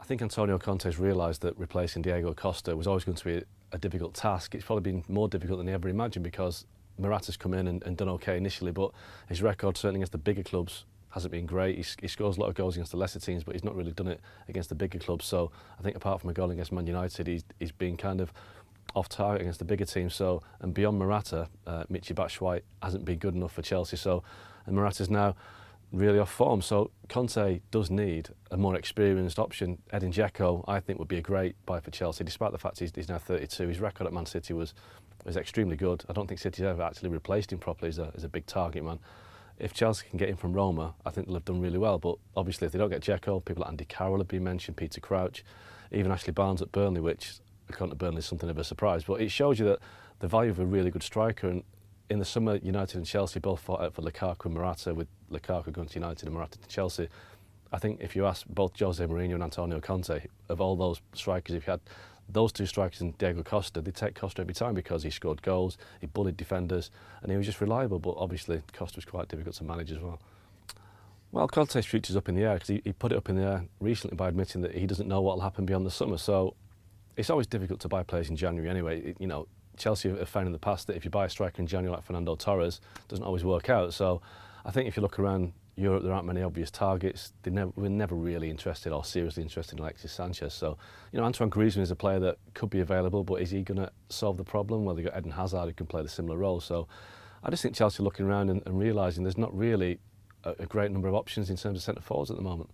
I think Antonio Conte's realised that replacing Diego Costa was always going to be a difficult task. It's probably been more difficult than he ever imagined because Morata's come in and done okay initially, but his record certainly against the bigger clubs hasn't been great. He scores a lot of goals against the lesser teams, but he's not really done it against the bigger clubs. So I think apart from a goal against Man United, he's been kind of off target against the bigger teams. So, and beyond Morata, Michy Batshuayi hasn't been good enough for Chelsea. So, and Morata's now really off form. So Conte does need a more experienced option. Edin Dzeko, I think, would be a great buy for Chelsea, despite the fact he's now 32. His record at Man City was extremely good. I don't think City's ever actually replaced him properly as a big target man. If Chelsea can get him from Roma, I think they'll have done really well. But obviously, if they don't get Dzeko, people like Andy Carroll have been mentioned, Peter Crouch, even Ashley Barnes at Burnley, which according to Burnley is something of a surprise. But it shows you that the value of a really good striker. And in the summer, United and Chelsea both fought out for Lukaku and Morata, with Lukaku going to United and Morata to Chelsea. I think if you ask both Jose Mourinho and Antonio Conte, of all those strikers, if you had those two strikers and Diego Costa, they'd take Costa every time because he scored goals, he bullied defenders, and he was just reliable. But obviously, Costa was quite difficult to manage as well. Well, Conte's future's up in the air because he put it up in the air recently by admitting that he doesn't know what will happen beyond the summer. So it's always difficult to buy players in January anyway. You know, Chelsea have found in the past that if you buy a striker in January like Fernando Torres, it doesn't always work out. So I think if you look around Europe, there aren't many obvious targets. We're never really interested or seriously interested in Alexis Sanchez. So, you know, Antoine Griezmann is a player that could be available, but is he going to solve the problem? Well, they've got Eden Hazard who can play the similar role. So I just think Chelsea are looking around and realising there's not really a great number of options in terms of centre forwards at the moment.